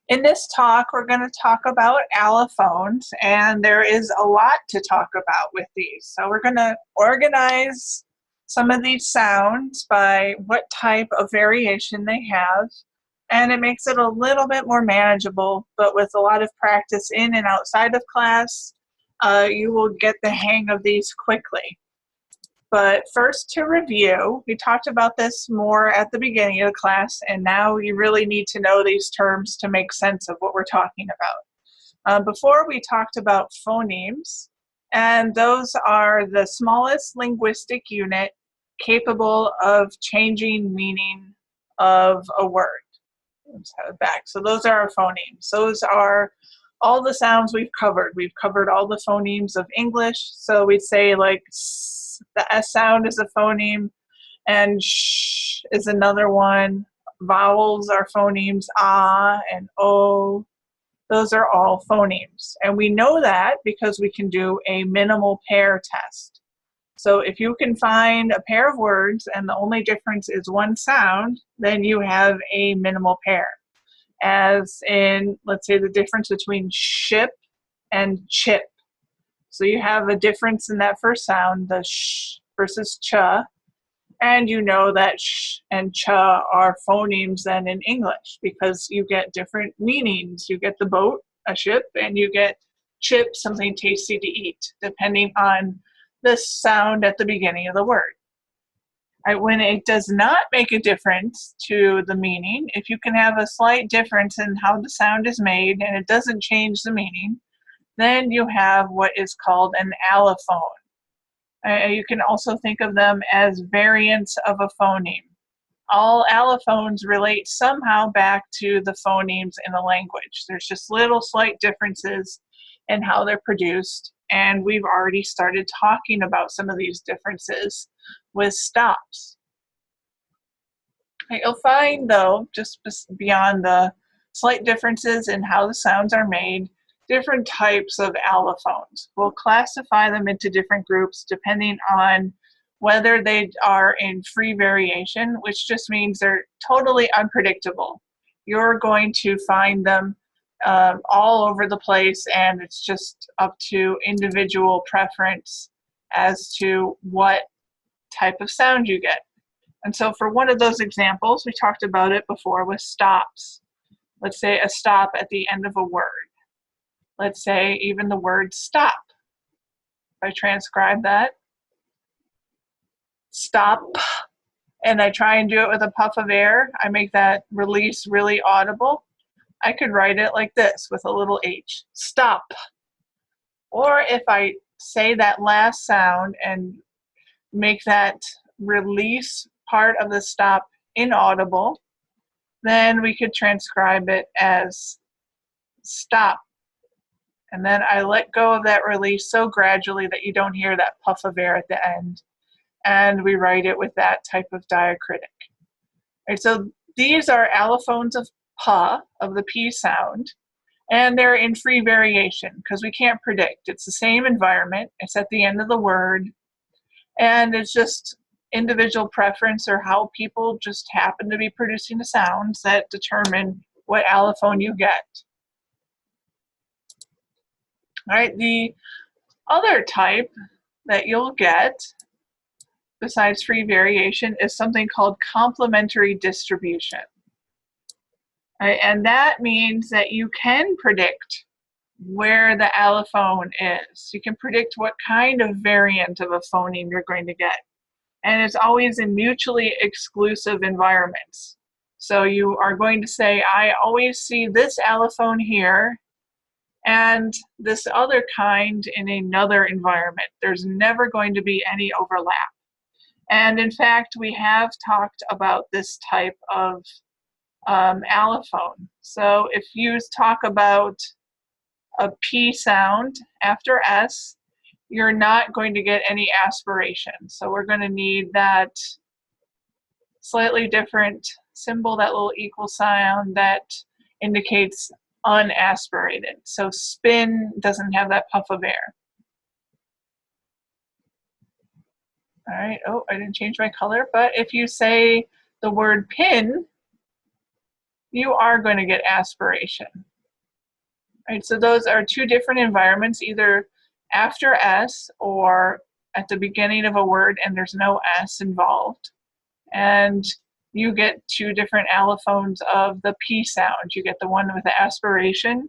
In this talk, we're going to talk about allophones, and there is a lot to talk about with these. So we're going to organize some of these sounds by what type of variation they have, and it makes it a little bit more manageable, but with a lot of practice in and outside of class, you will get the hang of these quickly. But first, to review, we talked about this more at the beginning of the class, and now you really need to know these terms to make sense of what we're talking about. Before, we talked about phonemes, and those are the smallest linguistic unit capable of changing meaning of a word. Let's have it back. So those are our phonemes. Those are all the sounds we've covered. We've covered all the phonemes of English. So we'd say like the S sound is a phoneme, and sh is another one. Vowels are phonemes, ah and o. Those are all phonemes. And we know that because we can do a minimal pair test. So if you can find a pair of words and the only difference is one sound, then you have a minimal pair. As in, let's say, the difference between ship and chip. So you have a difference in that first sound, the sh versus ch, and you know that sh and ch are phonemes then in English because you get different meanings. You get the boat, a ship, and you get chip, something tasty to eat, depending on the sound at the beginning of the word. Right, when it does not make a difference to the meaning, if you can have a slight difference in how the sound is made and it doesn't change the meaning, then you have what is called an allophone. You can also think of them as variants of a phoneme. All allophones relate somehow back to the phonemes in a language. There's just little slight differences in how they're produced, and we've already started talking about some of these differences with stops. You'll find, though, just beyond the slight differences in how the sounds are made, different types of allophones. We'll classify them into different groups depending on whether they are in free variation, which just means they're totally unpredictable. You're going to find them all over the place, and it's just up to individual preference as to what type of sound you get. And so for one of those examples, we talked about it before with stops. Let's say a stop at the end of a word. Let's say even the word stop. If I transcribe that, stop, and I try and do it with a puff of air, I make that release really audible. I could write it like this with a little h, stop. Or if I say that last sound and make that release part of the stop inaudible, then we could transcribe it as stop. And then I let go of that release so gradually that you don't hear that puff of air at the end. And we write it with that type of diacritic. Right, so these are allophones of pa, of the P sound, and they're in free variation because we can't predict. It's the same environment, it's at the end of the word, and it's just individual preference or how people just happen to be producing the sounds that determine what allophone you get. All right, the other type that you'll get besides free variation is something called complementary distribution. Right, and that means that you can predict where the allophone is. You can predict what kind of variant of a phoneme you're going to get. And it's always in mutually exclusive environments. So you are going to say, I always see this allophone here and this other kind in another environment. There's never going to be any overlap. And in fact, we have talked about this type of allophone. So if you talk about a P sound after S, you're not going to get any aspiration. So we're going to need that slightly different symbol, that little equal sign that indicates unaspirated. So spin doesn't have that puff of air. All right, oh, I didn't change my color, but if you say the word pin, you are going to get aspiration. Right, so those are two different environments, either after S or at the beginning of a word and there's no S involved. And you get two different allophones of the P sound. You get the one with the aspiration,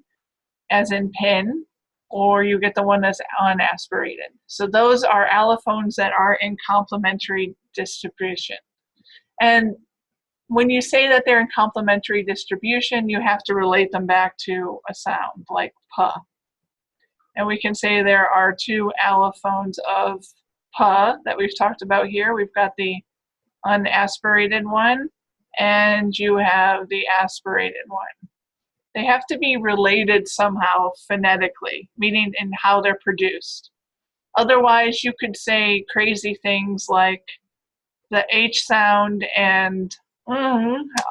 as in pin, or you get the one that's unaspirated. So those are allophones that are in complementary distribution. And when you say that they're in complementary distribution, you have to relate them back to a sound like P. And we can say there are two allophones of P that we've talked about here. We've got the unaspirated one, and you have the aspirated one. They have to be related somehow phonetically, meaning in how they're produced. Otherwise, you could say crazy things like the H sound and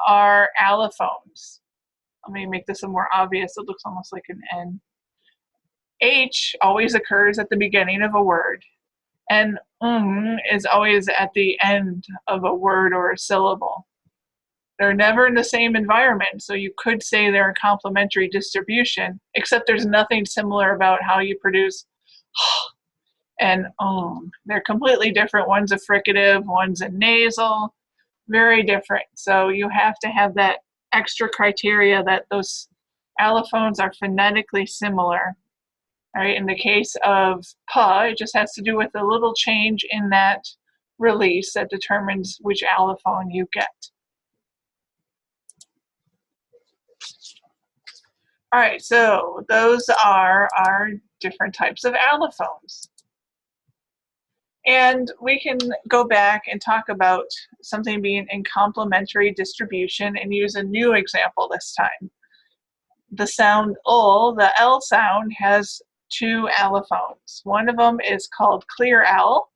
are allophones. Let me make this a more obvious. It looks almost like an N. H always occurs at the beginning of a word, and is always at the end of a word or a syllable. They're never in the same environment, so you could say they're in complementary distribution, except there's nothing similar about how you produce and They're completely different. One's a fricative, one's a nasal, very different. So you have to have that extra criteria that those allophones are phonetically similar. All right, in the case of P, it just has to do with a little change in that release that determines which allophone you get. All right, so those are our different types of allophones. And we can go back and talk about something being in complementary distribution and use a new example this time. The sound ul, the L sound, has two allophones. One of them is called clear L,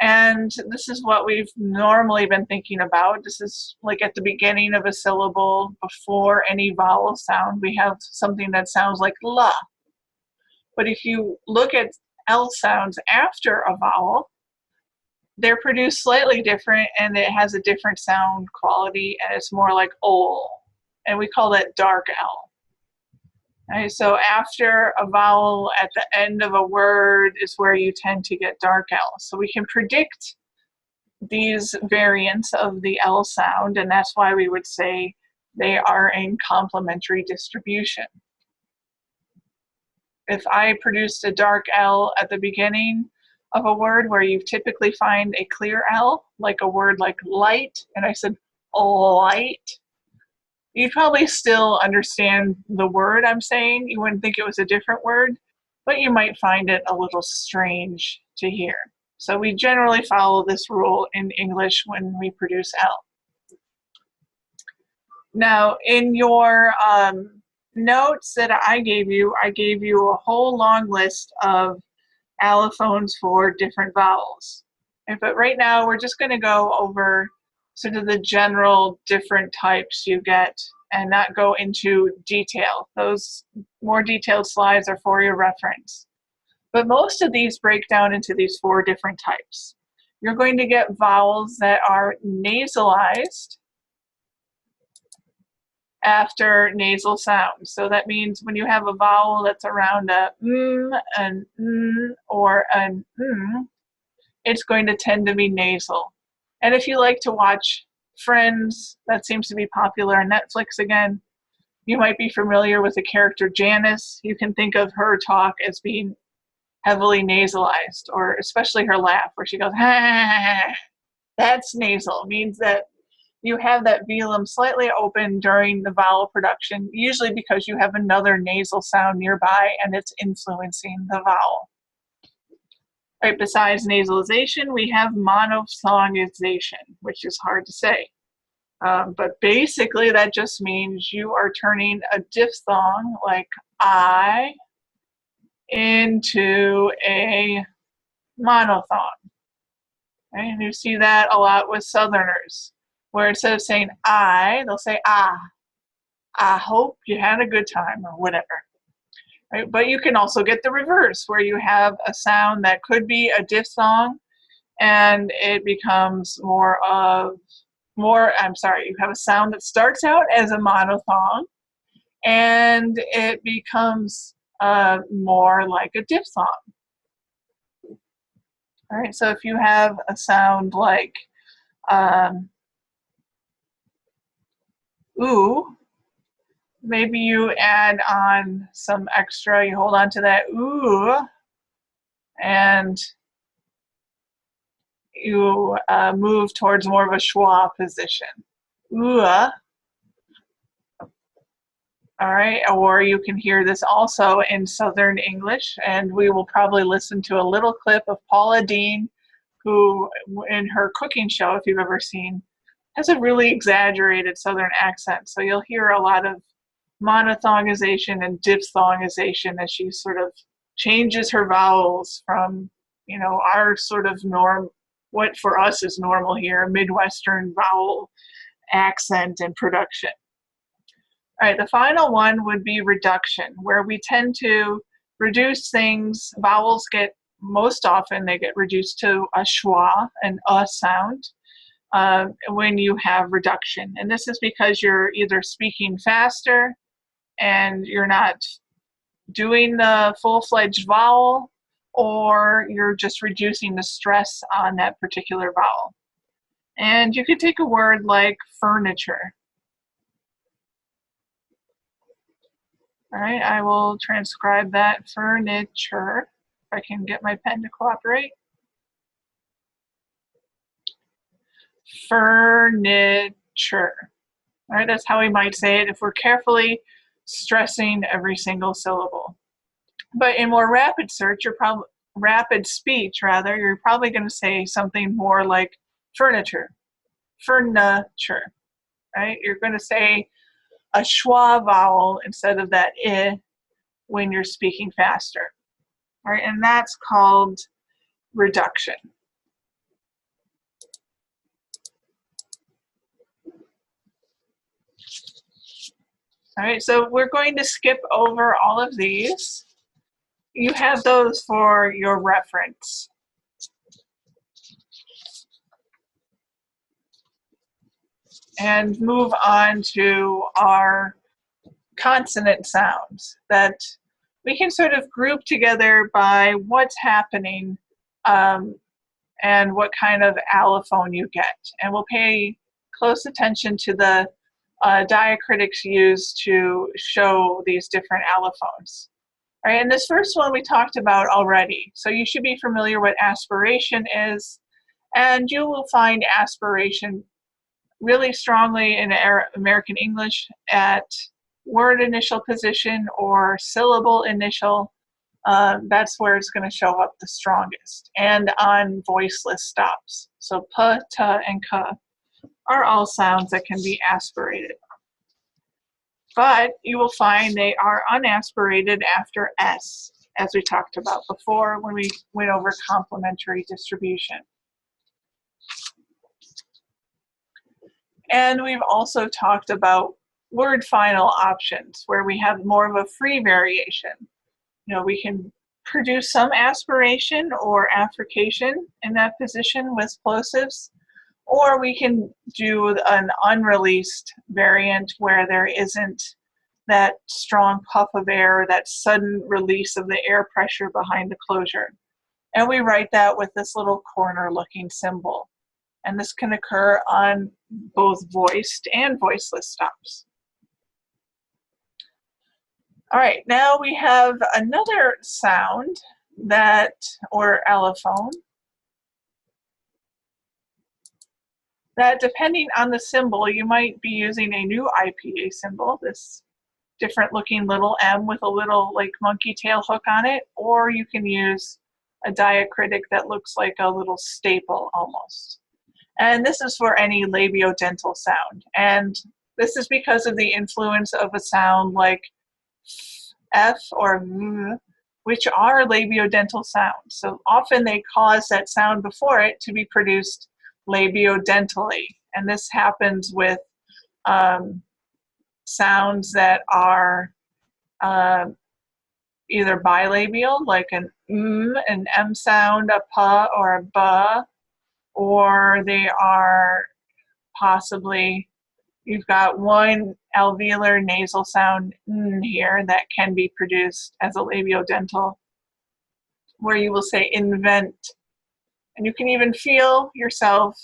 and this is what we've normally been thinking about. This is like at the beginning of a syllable, before any vowel sound, we have something that sounds like la. But if you look at L sounds after a vowel, they're produced slightly different, and it has a different sound quality, and it's more like ol, and we call that dark L. Okay, so after a vowel at the end of a word is where you tend to get dark L. So we can predict these variants of the L sound, and that's why we would say they are in complementary distribution. If I produced a dark L at the beginning of a word where you typically find a clear L, like a word like light, and I said light, you'd probably still understand the word I'm saying. You wouldn't think it was a different word, but you might find it a little strange to hear. So we generally follow this rule in English when we produce L. Now, in your notes that I gave you a whole long list of allophones for different vowels. But right now, we're just going to go over sort of the general different types you get and not go into detail. Those more detailed slides are for your reference. But most of these break down into these four different types. You're going to get vowels that are nasalized after nasal sounds. So that means when you have a vowel that's around a an or an it's going to tend to be nasal. And if you like to watch Friends, that seems to be popular on Netflix again, you might be familiar with the character Janice. You can think of her talk as being heavily nasalized, or especially her laugh where she goes, ha. That's nasal. It means that you have that velum slightly open during the vowel production, usually because you have another nasal sound nearby and it's influencing the vowel. Right, besides nasalization, we have monophthongization, which is hard to say. But basically, that just means you are turning a diphthong, like I, into a monophthong. Okay? And you see that a lot with Southerners, where instead of saying I, they'll say ah. I hope you had a good time, or whatever. Right? But you can also get the reverse, where you have a sound that could be a diphthong, and it becomes more of you have a sound that starts out as a monophthong and it becomes more like a diphthong. All right, so if you have a sound like ooh, maybe you add on some extra, you hold on to that ooh, and you move towards more of a schwa position. Ooh. All right, or you can hear this also in Southern English, and we will probably listen to a little clip of Paula Deen, who in her cooking show, if you've ever seen, has a really exaggerated Southern accent. So you'll hear a lot of monophthongization and diphthongization as she sort of changes her vowels from, you know, our sort of norm, what for us is normal here, Midwestern vowel accent and production. All right, the final one would be reduction, where we tend to reduce things. Vowels get, most often, they get reduced to a schwa, an sound, when you have reduction. And this is because you're either speaking faster and you're not doing the full-fledged vowel, or you're just reducing the stress on that particular vowel. And you could take a word like furniture. All right, I will transcribe that, furniture, if I can get my pen to cooperate. Furniture. All right, that's how we might say it if we're carefully stressing every single syllable. But in more rapid search, rapid speech rather, you're probably going to say something more like furniture, furniture, right? You're going to say a schwa vowel instead of that I when you're speaking faster. All right, and that's called reduction. All right, so we're going to skip over all of these. You have those for your reference. And move on to our consonant sounds that we can sort of group together by what's happening and what kind of allophone you get. And we'll pay close attention to the diacritics used to show these different allophones. All right, and this first one we talked about already. So you should be familiar what aspiration is, and you will find aspiration really strongly in American English at word initial position or syllable initial. That's where it's going to show up the strongest, and on voiceless stops. So p, t, and k are all sounds that can be aspirated. But you will find they are unaspirated after S, as we talked about before when we went over complementary distribution. And we've also talked about word final options, where we have more of a free variation. You know, we can produce some aspiration or affrication in that position with plosives, or we can do an unreleased variant where there isn't that strong puff of air, that sudden release of the air pressure behind the closure. And we write that with this little corner-looking symbol. And this can occur on both voiced and voiceless stops. All right, now we have another sound that, or allophone, that depending on the symbol, you might be using a new IPA symbol, this different looking little M with a little like monkey tail hook on it, or you can use a diacritic that looks like a little staple almost. And this is for any labiodental sound. And this is because of the influence of a sound like F or V, which are labiodental sounds. So often they cause that sound before it to be produced labiodentally. And this happens with sounds that are either bilabial, like an M sound, a P or a B, or they are possibly you've got one alveolar nasal sound N here that can be produced as a labiodental, where you will say invent. And you can even feel yourself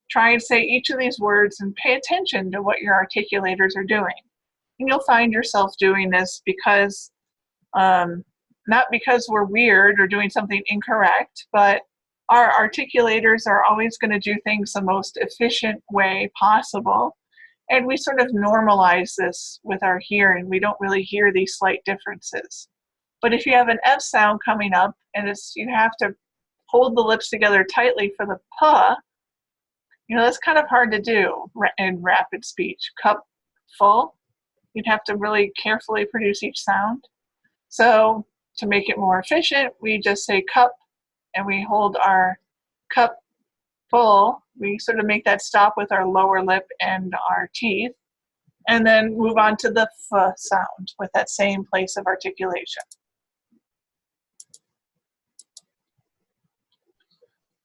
try and say each of these words and pay attention to what your articulators are doing. And you'll find yourself doing this because, not because we're weird or doing something incorrect, but our articulators are always going to do things the most efficient way possible. And we sort of normalize this with our hearing. We don't really hear these slight differences. But if you have an F sound coming up and you have to hold the lips together tightly for the P, that's kind of hard to do in rapid speech. Cup full, you'd have to really carefully produce each sound. So to make it more efficient, we just say cup and we hold our cup full. We sort of make that stop with our lower lip and our teeth, and then move on to the F sound with that same place of articulation.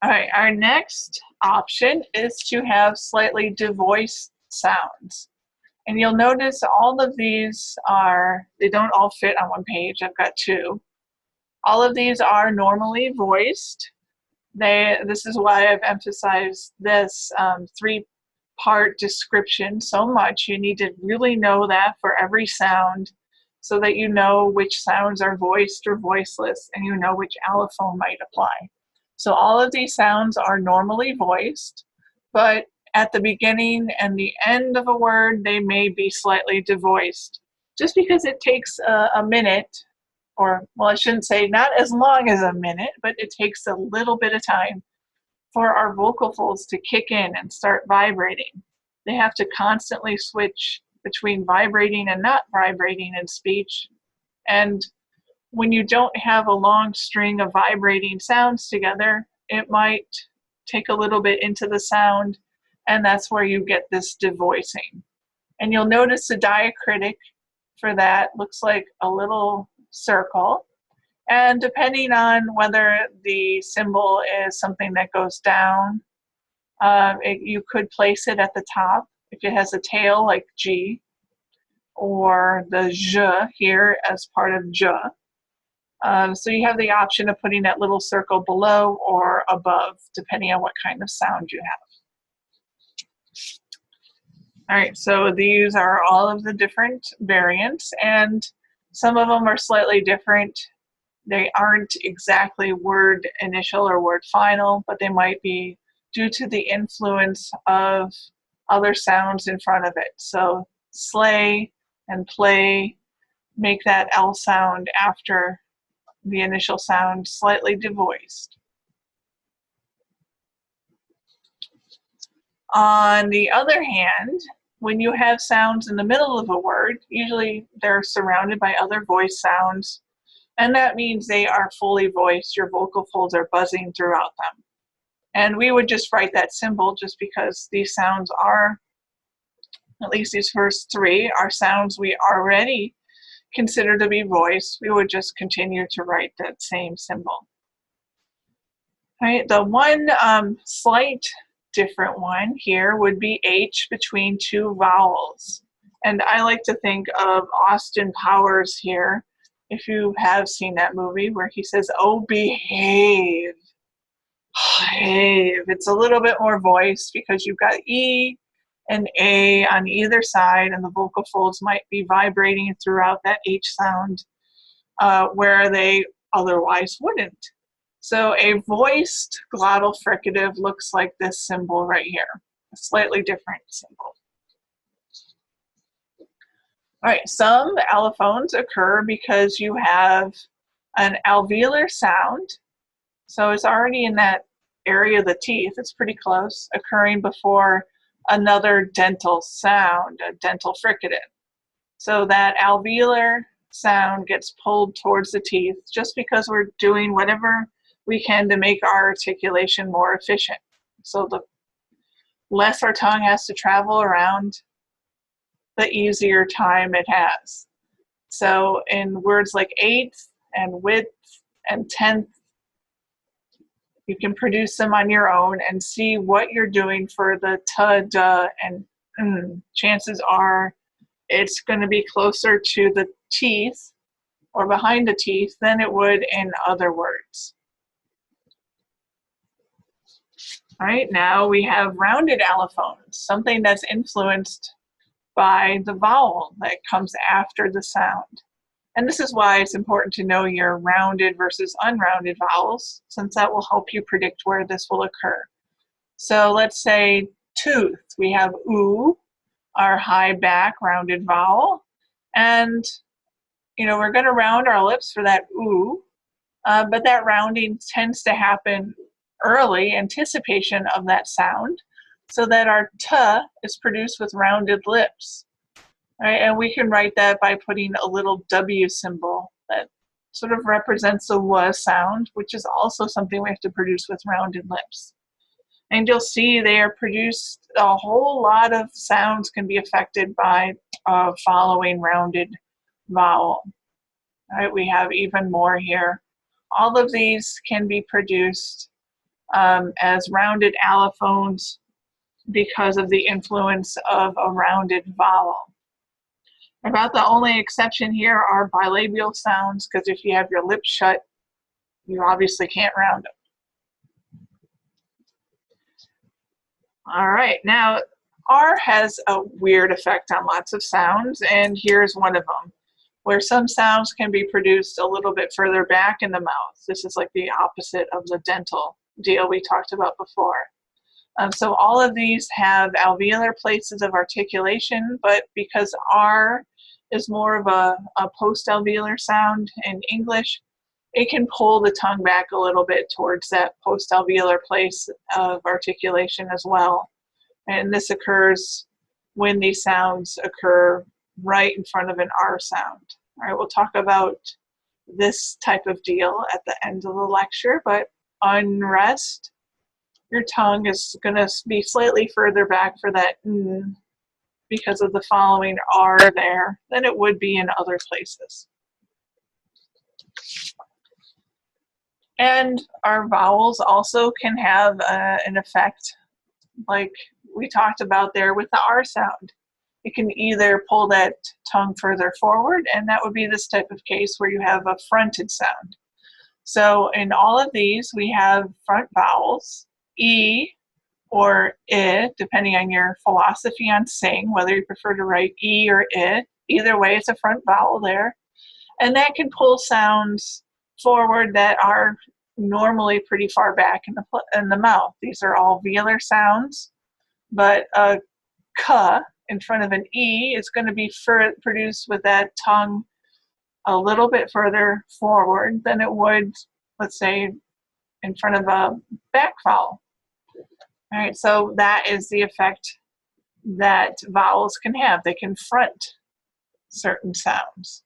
All right, our next option is to have slightly devoiced sounds. And you'll notice all of these they don't all fit on one page. I've got two. All of these are normally voiced. This is why I've emphasized this three-part description so much. You need to really know that for every sound so that you know which sounds are voiced or voiceless, and you know which allophone might apply. So all of these sounds are normally voiced, but at the beginning and the end of a word, they may be slightly devoiced. Just because it takes a minute, or, well, I shouldn't say not as long as a minute, but it takes a little bit of time for our vocal folds to kick in and start vibrating. They have to constantly switch between vibrating and not vibrating in speech. And when you don't have a long string of vibrating sounds together, it might take a little bit into the sound, and that's where you get this devoicing. And you'll notice the diacritic for that looks like a little circle. And depending on whether the symbol is something that goes down, you could place it at the top if it has a tail like G, or the J here as part of J. So you have the option of putting that little circle below or above, depending on what kind of sound you have. All right, so these are all of the different variants, and some of them are slightly different. They aren't exactly word initial or word final, but they might be due to the influence of other sounds in front of it. So sleigh and play make that L sound after the initial sound slightly devoiced. On the other hand, when you have sounds in the middle of a word, usually they're surrounded by other voice sounds, and that means they are fully voiced. Your vocal folds are buzzing throughout them. And we would just write that symbol just because these sounds are, at least these first three, are sounds we already consider to be voiced. We would just continue to write that same symbol. All right, the one slight different one here would be H between two vowels. And I like to think of Austin Powers here, if you have seen that movie, where he says, "Oh, behave." Behave. It's a little bit more voiced because you've got E and A on either side, and the vocal folds might be vibrating throughout that H sound where they otherwise wouldn't. So a voiced glottal fricative looks like this symbol right here, a slightly different symbol. All right, some allophones occur because you have an alveolar sound. So it's already in that area of the teeth, it's pretty close, occurring before another dental sound, a dental fricative. So that alveolar sound gets pulled towards the teeth just because we're doing whatever we can to make our articulation more efficient. So the less our tongue has to travel around, the easier time it has. So in words like eighth and width and tenth, You can produce them on your own and see what you're doing for the t, d, and chances are it's going to be closer to the teeth or behind the teeth than it would in other words. All right, now we have rounded allophones, something that's influenced by the vowel that comes after the sound. And this is why it's important to know your rounded versus unrounded vowels, since that will help you predict where this will occur. So let's say tooth, we have oo, our high back rounded vowel. And, we're going to round our lips for that oo, but that rounding tends to happen early, anticipation of that sound, so that our t is produced with rounded lips. Right, and we can write that by putting a little W symbol that sort of represents the W sound, which is also something we have to produce with rounded lips. And you'll see they are produced, a whole lot of sounds can be affected by following rounded vowel. All right, we have even more here. All of these can be produced as rounded allophones because of the influence of a rounded vowel. About the only exception here are bilabial sounds, because if you have your lips shut, you obviously can't round them. All right, now R has a weird effect on lots of sounds, and here's one of them, where some sounds can be produced a little bit further back in the mouth. This is like the opposite of the dental deal we talked about before. So all of these have alveolar places of articulation, but because R is more of a post-alveolar sound in English, it can pull the tongue back a little bit towards that post-alveolar place of articulation as well. And this occurs when these sounds occur right in front of an R sound. All right, we'll talk about this type of deal at the end of the lecture, but unrest, your tongue is going to be slightly further back for that n because of the following R there than it would be in other places. And our vowels also can have an effect like we talked about there with the R sound. It can either pull that tongue further forward, and that would be this type of case where you have a fronted sound. So in all of these, we have front vowels, E or I, depending on your philosophy on sing, whether you prefer to write E or I. Either way, it's a front vowel there. And that can pull sounds forward that are normally pretty far back in the mouth. These are all velar sounds, but a K in front of an E is going to be produced with that tongue a little bit further forward than it would, let's say, in front of a back vowel. All right, so that is the effect that vowels can have. They can front certain sounds,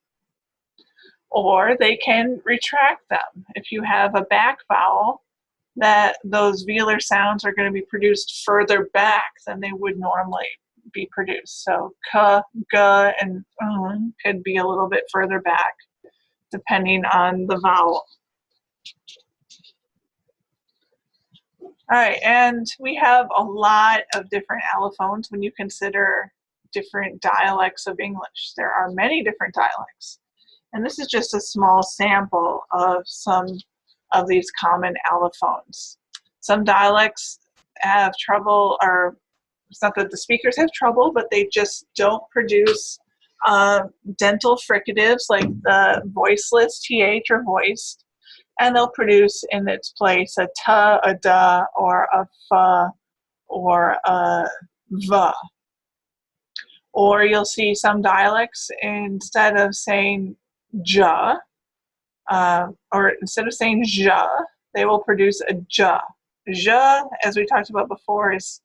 or they can retract them. If you have a back vowel, that those velar sounds are going to be produced further back than they would normally be produced. So k, g, and could be a little bit further back depending on the vowel. All right, and we have a lot of different allophones when you consider different dialects of English. There are many different dialects, and this is just a small sample of some of these common allophones. Some dialects have trouble, or it's not that the speakers have trouble, but they just don't produce dental fricatives like the voiceless th or voiced. And they'll produce in its place a t, a d, or a f, or a v. Or you'll see some dialects, instead of saying j, or instead of saying j, they will produce a j. J, as we talked about before, is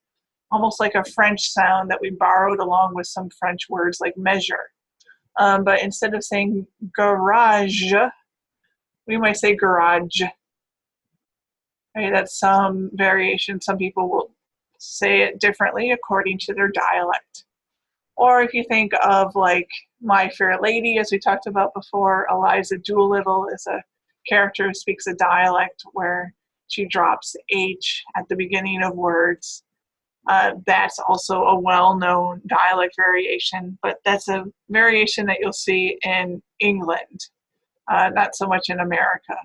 almost like a French sound that we borrowed along with some French words like measure. But instead of saying garage, we might say garage. Okay, that's some variation. Some people will say it differently according to their dialect. Or if you think of like My Fair Lady, as we talked about before, Eliza Doolittle is a character who speaks a dialect where she drops H at the beginning of words. That's also a well-known dialect variation, but that's a variation that you'll see in England, not so much in America.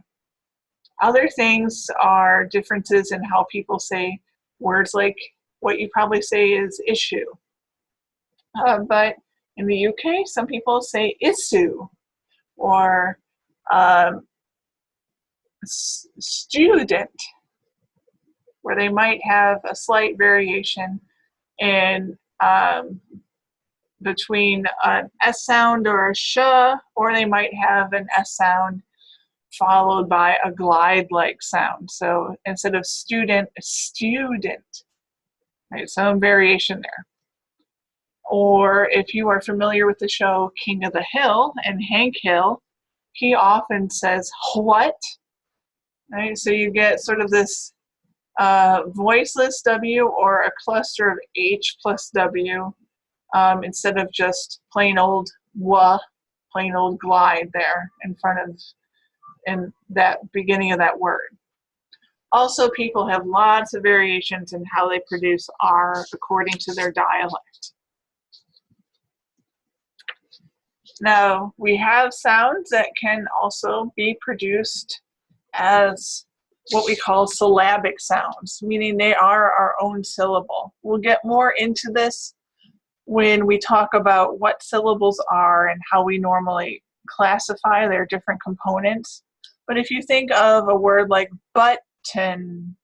Other things are differences in how people say words, like what you probably say is issue. But in the UK, some people say issue, or student, where they might have a slight variation in between an S sound or a sh, or they might have an S sound followed by a glide-like sound. So instead of student, student, right? Some variation there. Or if you are familiar with the show King of the Hill and Hank Hill, he often says what, right? So you get sort of this voiceless W or a cluster of H plus W instead of just plain old wa, plain old glide there in front of, in that beginning of that word. Also, people have lots of variations in how they produce R according to their dialect. Now, we have sounds that can also be produced as what we call syllabic sounds, meaning they are our own syllable. We'll get more into this when we talk about what syllables are and how we normally classify their different components. But if you think of a word like button,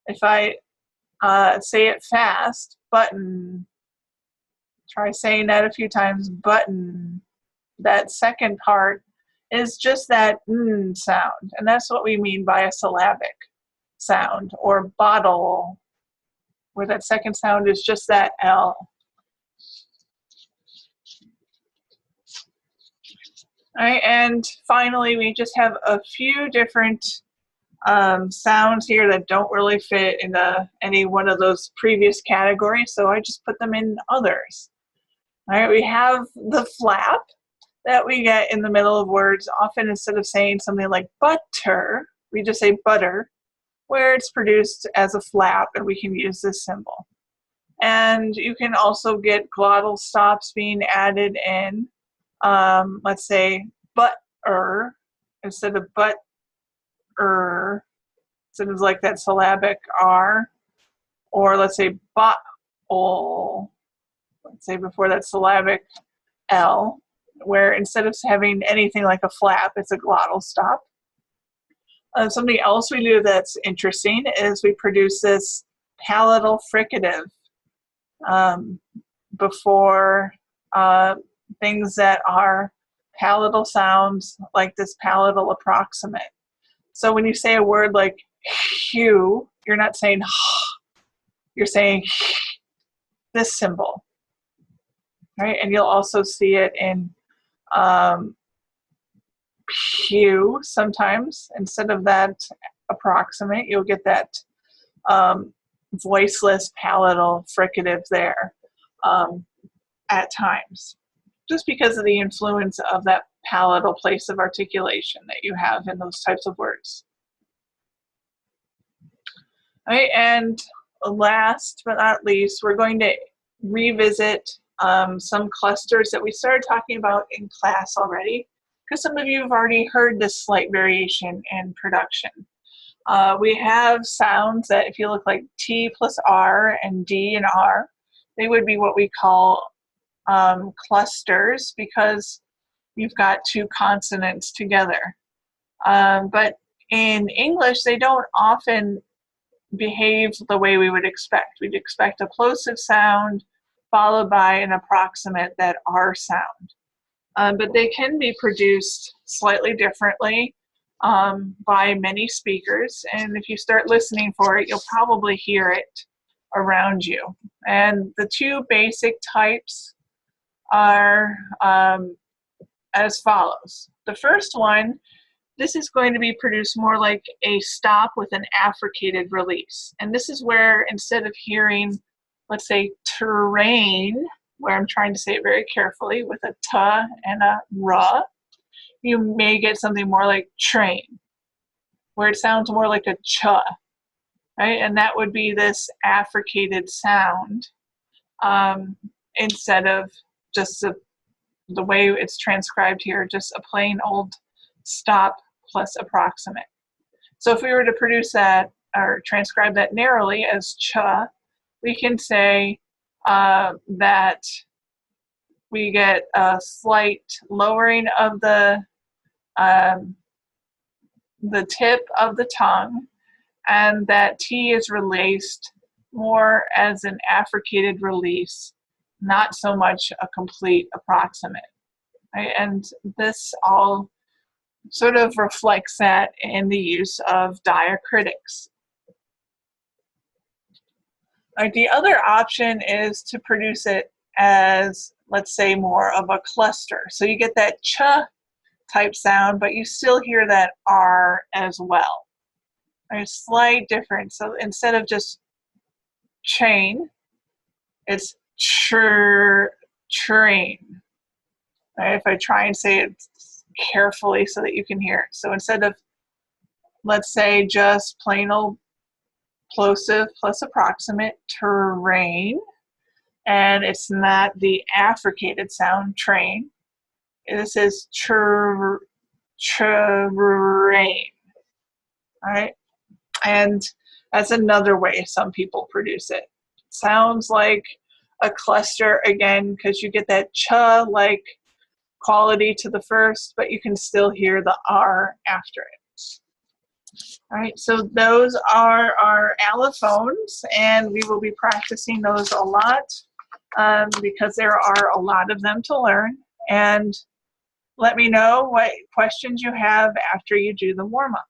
if I say it fast, button, try saying that a few times, button, that second part is just that n sound, and that's what we mean by a syllabic sound. Or bottle, where that second sound is just that L. All right, and finally, we just have a few different sounds here that don't really fit into any one of those previous categories, so I just put them in others. All right, we have the flap that we get in the middle of words. Often, instead of saying something like butter, we just say butter, where it's produced as a flap, and we can use this symbol. And you can also get glottal stops being added in. Let's say but-er instead of but-er, instead of like that syllabic R. Or let's say bottle, let's say before that syllabic L, where instead of having anything like a flap, it's a glottal stop. Something else we do that's interesting is we produce this palatal fricative before things that are palatal sounds, like this palatal approximate. So when you say a word like hue, you're not saying h, you're saying this symbol, right? And you'll also see it in hue sometimes. Instead of that approximate, you'll get that voiceless palatal fricative there at times, just because of the influence of that palatal place of articulation that you have in those types of words. All right, and last but not least, we're going to revisit some clusters that we started talking about in class already, because some of you have already heard this slight variation in production. We have sounds that, if you look like T plus R and D and R, they would be what we call clusters, because you've got two consonants together. But in English, they don't often behave the way we would expect. We'd expect a plosive sound followed by an approximate, that R sound. But they can be produced slightly differently by many speakers, and if you start listening for it, you'll probably hear it around you. And the two basic types are as follows. The first one, this is going to be produced more like a stop with an affricated release. And this is where, instead of hearing, let's say, terrain, where I'm trying to say it very carefully with a t and a r, you may get something more like train. where it sounds more like a ch, right? And that would be this affricated sound instead of just the way it's transcribed here, just a plain old stop plus approximate. So if we were to produce that or transcribe that narrowly as ch, we can say that we get a slight lowering of the tip of the tongue, and that T is released more as an affricated release, not so much a complete approximate. Right? And this all sort of reflects that in the use of diacritics. Right, the other option is to produce it as, let's say, more of a cluster. So you get that ch type sound, but you still hear that R as well. There's a slight difference. So instead of just chain, it's train. Right? If I try and say it carefully so that you can hear it. So instead of, let's say, just plain old plosive plus approximate, terrain, and it's not the affricated sound, train. This is terrain. All right, and that's another way some people produce it. Sounds like a cluster again because you get that ch-like quality to the first, but you can still hear the R after it. All right, so those are our allophones, and we will be practicing those a lot because there are a lot of them to learn. And let me know what questions you have after you do the warm-up.